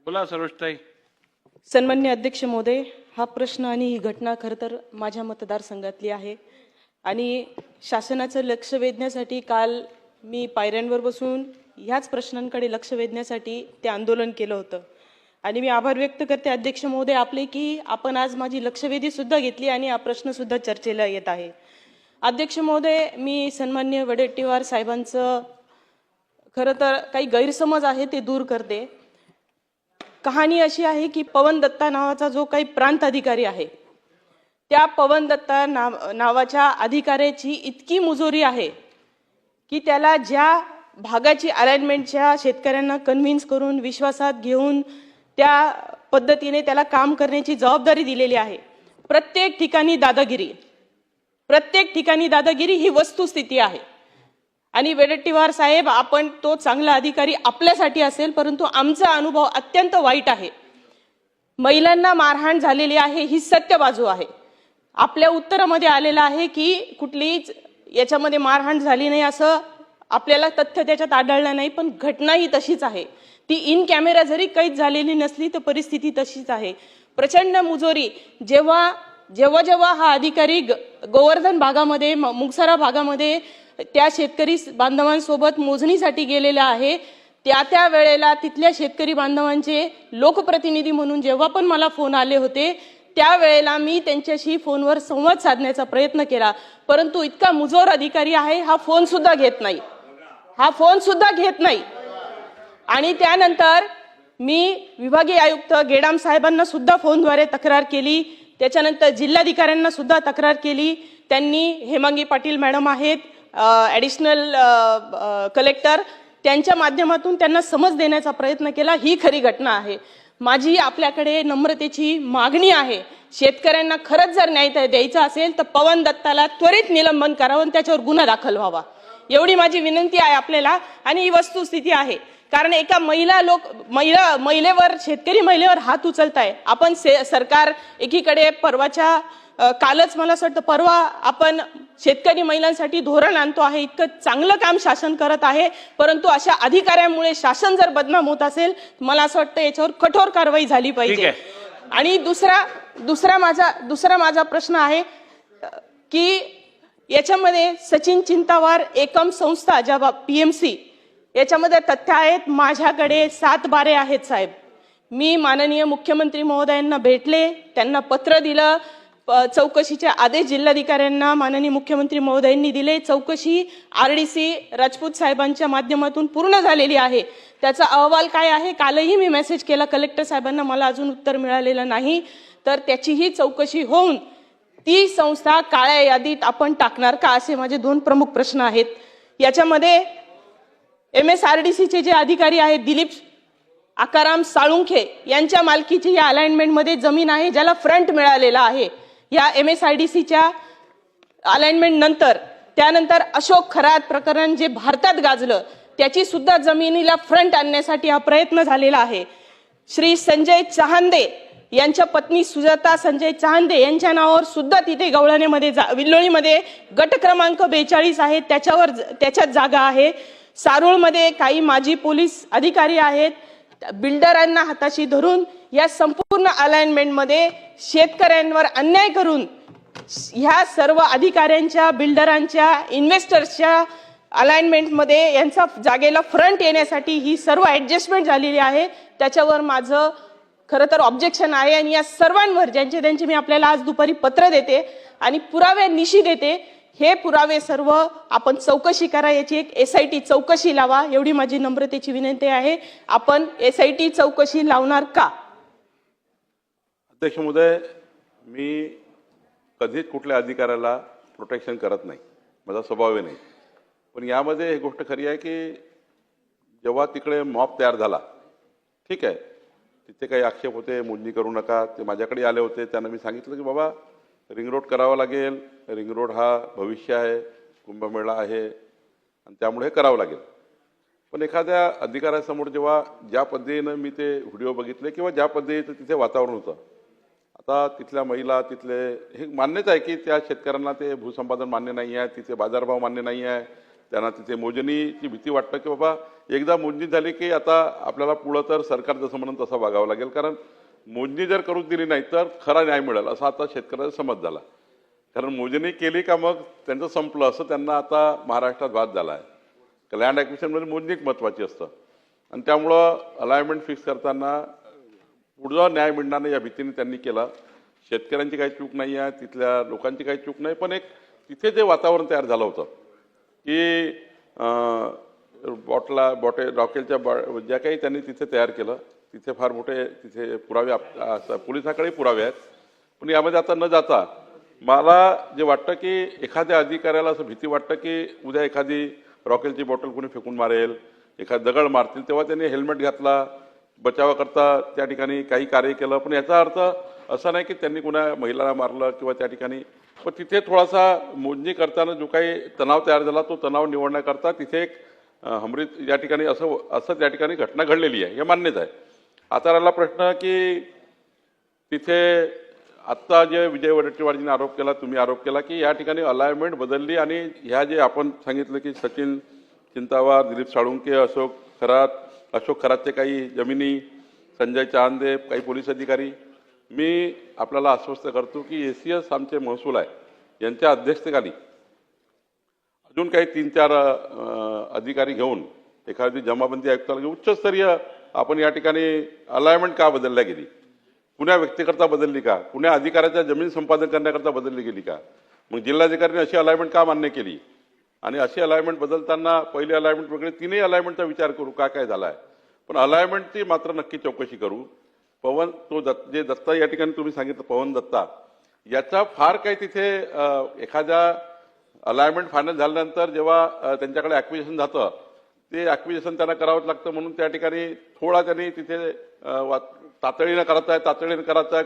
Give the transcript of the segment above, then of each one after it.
बोला सरोजताई. सन्मान्य अध्यक्ष महोदय, हा प्रश्न आणि ही घटना खरं तर माझ्या मतदारसंघातली आहे आणि शासनाचं लक्ष वेधण्यासाठी काल मी पायऱ्यांवर बसून ह्याच प्रश्नांकडे लक्ष वेधण्यासाठी ते आंदोलन केलं होतं. आणि मी आभार व्यक्त करते अध्यक्ष महोदय आपले की आपण आज माझी लक्षवेधी सुद्धा घेतली आणि हा प्रश्न सुद्धा चर्चेला येत आहे. अध्यक्ष महोदय, मी सन्मान्य वडेट्टीवार साहेबांचं खरं तर काही गैरसमज आहे ते दूर करते. कहाणी अशी आहे की पवन दत्ता नावाचा जो काही प्रांत अधिकारी आहे, त्या पवन दत्ता नावाच्या अधिकाऱ्याची इतकी मुजोरी आहे की त्याला ज्या भागाची अलाइनमेंटच्या शेतकऱ्यांना कन्व्हिन्स करून विश्वासात घेऊन त्या पद्धतीने त्याला काम करण्याची जबाबदारी दिलेली आहे. प्रत्येक ठिकाणी दादागिरी ही वस्तुस्थिती आहे. आणि वडेट्टीवार साहेब, आपण तो चांगला अधिकारी आपल्यासाठी असेल, परंतु आमचा अनुभव अत्यंत वाईट आहे. महिलांना मारहाण झालेली आहे ही सत्य बाजू आहे. आपल्या उत्तरामध्ये आलेलं आहे की कुठलीच याच्यामध्ये मारहाण झाली नाही असं आपल्याला तथ्य त्याच्यात आढळलं नाही, पण घटना ही तशीच आहे. ती इन कॅमेरा जरी कैद झालेली नसली तर परिस्थिती तशीच आहे. प्रचंड मुजोरी जेव्हा हा अधिकारी गोवर्धन भागामध्ये, मुगसरा भागामध्ये त्या शेतकरी बांधवांसोबत मोजणीसाठी गेलेला आहे, त्या वेळेला तिथल्या शेतकरी बांधवांचे लोकप्रतिनिधी म्हणून जेव्हा पण मला फोन आले होते त्यावेळेला मी त्यांच्याशी फोनवर संवाद साधण्याचा प्रयत्न केला, परंतु इतका मुजोर अधिकारी आहे हा फोन सुद्धा घेत नाही. आणि त्यानंतर मी विभागीय आयुक्त गेडाम साहेबांना सुद्धा फोनद्वारे तक्रार केली. त्याच्यानंतर जिल्हाधिकाऱ्यांना सुद्धा तक्रार केली. त्यांनी हेमांगी पाटील मॅडम आहेत ॲडिशनल कलेक्टर, त्यांच्या माध्यमातून त्यांना समज देण्याचा प्रयत्न केला. ही खरी घटना आहे. माझी आपल्याकडे नम्रतेची मागणी आहे, शेतकऱ्यांना खरंच जर न्याय द्यायचा असेल तर पवन दत्ताला त्वरित निलंबन करावं आणि त्याच्यावर गुन्हा दाखल व्हावा, एवढी माझी विनंती आहे आपल्याला. आणि ही वस्तुस्थिती आहे, कारण एका शेतकरी महिलेवर हात उचलताय आपण. सरकार एकीकडे कालच मला असं वाटतं परवा आपण शेतकरी महिलांसाठी धोरण आणतो आहे, इतकं चांगलं काम शासन करत आहे, परंतु अशा अधिकाऱ्यांमुळे शासन जर बदनाम होत असेल मला असं वाटतं याच्यावर कठोर कारवाई झाली पाहिजे. आणि दुसरा माझा प्रश्न आहे की याच्यामध्ये सचिन चिंतावार एकम संस्था ज्या PMC याच्यामध्ये तथ्य आहेत. माझ्याकडे 7 बारे आहेत साहेब. मी माननीय मुख्यमंत्री महोदयांना भेटले, त्यांना पत्र दिलं, चौकशीचे आदेश जिल्हाधिकाऱ्यांना माननीय मुख्यमंत्री महोदयांनी दिले. चौकशी RDC राजपूत साहेबांच्या माध्यमातून पूर्ण झालेली आहे. त्याचा अहवाल काय आहे कालही मी मेसेज केला कलेक्टर साहेबांना, मला अजून उत्तर मिळालेलं नाही. तर त्याचीही चौकशी होऊन ती संस्था काळ्या यादीत आपण टाकणार का, असे माझे 2 प्रमुख प्रश्न आहेत. याच्यामध्ये MSRDCचे जे अधिकारी आहेत दिलीप आकाराम साळुंखे यांच्या मालकीची या अलाइनमेंटमध्ये जमीन आहे ज्याला फ्रंट मिळालेला आहे. या MSRDCच्या अलाइनमेंट नंतर त्यानंतर अशोक खरात प्रकरण जे भारतात गाजलं त्याची सुद्धा जमिनीला फ्रंट आणण्यासाठी हा प्रयत्न झालेला आहे. श्री संजय चहांदे यांच्या पत्नी सुजाता संजय चहांदे यांच्या नावावर सुद्धा तिथे गवळणेमध्ये विल्लोळीमध्ये गट क्रमांक 42 आहे, त्याच्यात जागा आहे. सारूळमध्ये काही माजी पोलीस अधिकारी आहेत. बिल्डरांना हाताशी धरून या संपूर्ण अलाइनमेंटमध्ये शेतकऱ्यांवर अन्याय करून ह्या सर्व अधिकाऱ्यांच्या, बिल्डरांच्या, इन्व्हेस्टर्सच्या अलाइनमेंटमध्ये यांचा जागेला फ्रंट येण्यासाठी ही सर्व ॲडजस्टमेंट झालेली आहे. त्याच्यावर माझं खरं तर ऑब्जेक्शन आहे. आणि या सर्वांवर ज्यांचे मी आपल्याला आज दुपारी पत्र देते आणि पुराव्यानिशी देते, हे पुरावे सर्व आपण चौकशी करा, याची एक SIT चौकशी लावा, एवढी माझी नम्रतेची विनंती आहे. आपण SIT चौकशी लावणार का? अध्यक्ष महोदय, मी कधीच कुठल्या अधिकाऱ्याला प्रोटेक्शन करत नाही, माझा स्वभाव नाही. पण यामध्ये ही गोष्ट खरी आहे की जेव्हा तिकडे मॉब तयार झाला, ठीक आहे, तिथे काही आक्षेप होते, मोजणी करू नका, ते माझ्याकडे आले होते. त्यांना मी सांगितलं की बाबा रिंग रोड करावा लागेल, रिंग रोड हा भविष्य आहे, कुंभमेळा आहे आणि त्यामुळे हे करावं लागेल. पण एखाद्या अधिकाऱ्यासमोर जेव्हा ज्या पद्धतीनं मी ते व्हिडिओ बघितले किंवा ज्या पद्धतीचं तिथे वातावरण होतं, आता तिथल्या महिला, तिथले हे मान्यच आहे की त्या शेतकऱ्यांना ते भूसंपादन मान्य नाही आहे, तिथे बाजारभाव मान्य नाही आहे, त्यांना तिथे मोजणीची भीती वाटतं की बाबा एकदा मोजणी झाली की आता आपल्याला पुढं तर सरकार जसं म्हणून तसं वागावं लागेल, कारण मोजणी जर करून दिली नाही तर खरा न्याय मिळेल असा आता शेतकऱ्याचा समज झाला. कारण मोजणी केली का मग त्यांचं संपलं असं त्यांना आता महाराष्ट्रात वाद झाला आहे. लँड ॲक्विजिशनमध्ये मोजणीच महत्त्वाची असतं आणि त्यामुळं अलाइनमेंट फिक्स करताना पुढं न्याय मिळणार नाही या भीतीने त्यांनी केला. शेतकऱ्यांची काही चूक नाही आहे, तिथल्या लोकांची काही चूक नाही, पण एक तिथे जे वातावरण तयार झालं होतं की रॉकेलच्या ज्या काही त्यांनी तिथे तयार केलं तिथे फार मोठे तिथे पुरावे पोलिसाकडे पुरावे आहेत. पण यामध्ये आता न जाता मला जे वाटतं की एखाद्या अधिकाऱ्याला असं भीती वाटतं की उद्या एखादी रॉकेलची बॉटल कोणी फेकून मारेल, एखाद दगड मारतील, तेव्हा त्यांनी हेल्मेट घातला, बचावाकरता त्या ठिकाणी काही कार्य केलं. पण याचा अर्थ असा नाही की त्यांनी कुणा महिलाला मारलं किंवा त्या ठिकाणी, पण तिथे थोडासा मोजणी करताना जो काही तणाव तयार झाला तो तणाव निवडण्याकरता तिथे एक हमरीत या ठिकाणी असं त्या ठिकाणी घटना घडलेली आहे, हे मान्यच आहे. आता राहिला प्रश्न की तिथे आत्ता जे विजय वडेट्टीवारजीने आरोप केला, तुम्ही आरोप केला की या ठिकाणी अलाइनमेंट बदलली आणि ह्या जे आपण सांगितलं की सचिन चिंतावार, दिलीप साळुंके, अशोक खरातचे काही जमिनी, संजय चांदे, काही पोलीस अधिकारी, मी आपल्याला आश्वस्त करतो की ACS आमचे महसूल आहे यांच्या अध्यक्षतेखाली अजून काही 3-4 अधिकारी घेऊन एखादी जमाबंदी आयुक्ताला घेऊन उच्चस्तरीय आपण या ठिकाणी अलाइनमेंट का बदलल्या गेली, कुण्या व्यक्तीकरता बदलली का, कुण्या अधिकाऱ्याच्या जमीन संपादन करण्याकरता बदलली गेली का, मग जिल्हाधिकाऱ्यांनी अशी अलाइनमेंट का मान्य केली, आणि अशी अलाइनमेंट बदलताना पहिली अलाइनमेंट वगैरे तिन्ही अलाइनमेंटचा विचार करू काय झाला आहे. पण अलाइनमेंटची मात्र नक्की चौकशी करू. जे दत्ता या ठिकाणी तुम्ही सांगितलं पवन दत्ता, याचा फार काही तिथे एखाद्या अलाइनमेंट फायनल झाल्यानंतर जेव्हा त्यांच्याकडे ॲक्विजिशन जातं ते ॲक्विजिशन त्यांना करावंच लागतं, म्हणून त्या ठिकाणी थोडा त्यांनी तिथे तातडीनं करायचं आहे,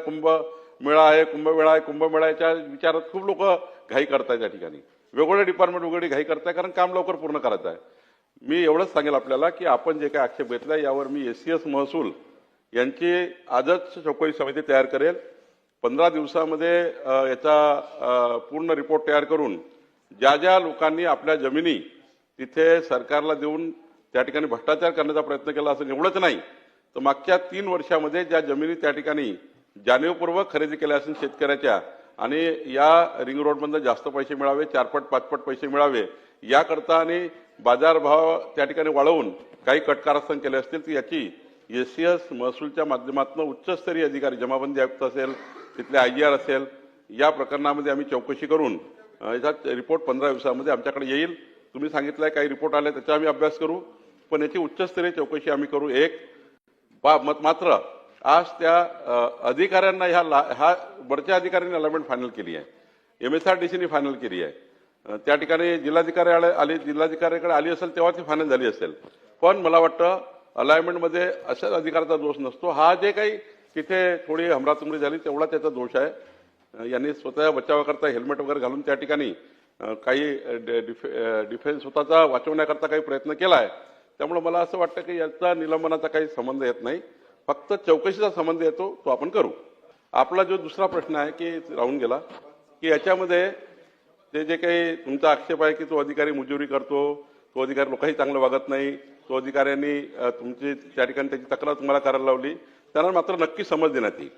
कुंभमेळाच्या विचारात खूप लोक घाई करतायत. त्या ठिकाणी वेगवेगळे डिपार्टमेंट वेगळी घाई करताय कारण काम लवकर पूर्ण करायचं आहे. मी एवढंच सांगेल आपल्याला की आपण जे काही आक्षेप घेतला यावर मी ACS महसूल यांची आजच चौकशी समिती तयार करेल. 15 दिवसामध्ये याचा पूर्ण रिपोर्ट तयार करून ज्या ज्या लोकांनी आपल्या जमिनी तिथे सरकारला देऊन त्या ठिकाणी भ्रष्टाचार करण्याचा प्रयत्न केला असं एवढंच नाही तर मागच्या 3 वर्षामध्ये ज्या जमिनी त्या ठिकाणी जाणीवपूर्वक खरेदी केल्या असेल शेतकऱ्याच्या आणि या रिंग रोडमधून जास्त पैसे मिळावे, 4पट 5पट पैसे मिळावे याकरता आणि बाजारभाव त्या ठिकाणी वाढवून काही कटकारस्थान केले असतील तर याची ACS महसूलच्या माध्यमातून उच्चस्तरीय अधिकारी, जमाबंदी आयुक्त असेल, तिथले IGR असेल, या प्रकरणामध्ये आम्ही चौकशी करून याचा रिपोर्ट 15 दिवसामध्ये आमच्याकडे येईल. तुम्ही सांगितलं काही रिपोर्ट आले त्याचा आम्ही अभ्यास करू, पण याची उच्चस्तरीय चौकशी आम्ही करू. मात्र आज त्या अधिकाऱ्यांना ह्या वरच्या अधिकाऱ्यांनी अलाइनमेंट फायनल केली आहे, MSRDCने फायनल केली आहे, त्या ठिकाणी जिल्हाधिकाऱ्याकडे आली असेल तेव्हा ती फायनल झाली असेल. पण मला वाटतं अलाइनमेंटमध्ये अशाच अधिकाराचा दोष नसतो. हा जे काही तिथे थोडी हमरातुमरी झाली तेवढा त्याचा दोष आहे. यांनी स्वतः बचावाकरता हेल्मेट वगैरे घालून त्या ठिकाणी काही डिफेन्स स्वतःचा वाचवण्याकरता काही प्रयत्न केला आहे. त्यामुळे मला असं वाटतं की याचा निलंबनाचा काही संबंध येत नाही, फक्त चौकशीचा संबंध येतो, तो आपण करू. आपला जो दुसरा प्रश्न आहे की राहून गेला की याच्यामध्ये ते जे काही तुमचा आक्षेप आहे की तो अधिकारी मुजुरी करतो, तो अधिकारी लोकही चांगलं वागत नाही, तो अधिकाऱ्यांनी तुमची त्या ठिकाणी त्याची तक्रार तुम्हाला करायला लावली, त्यांना मात्र नक्की समज देण्यात येईल.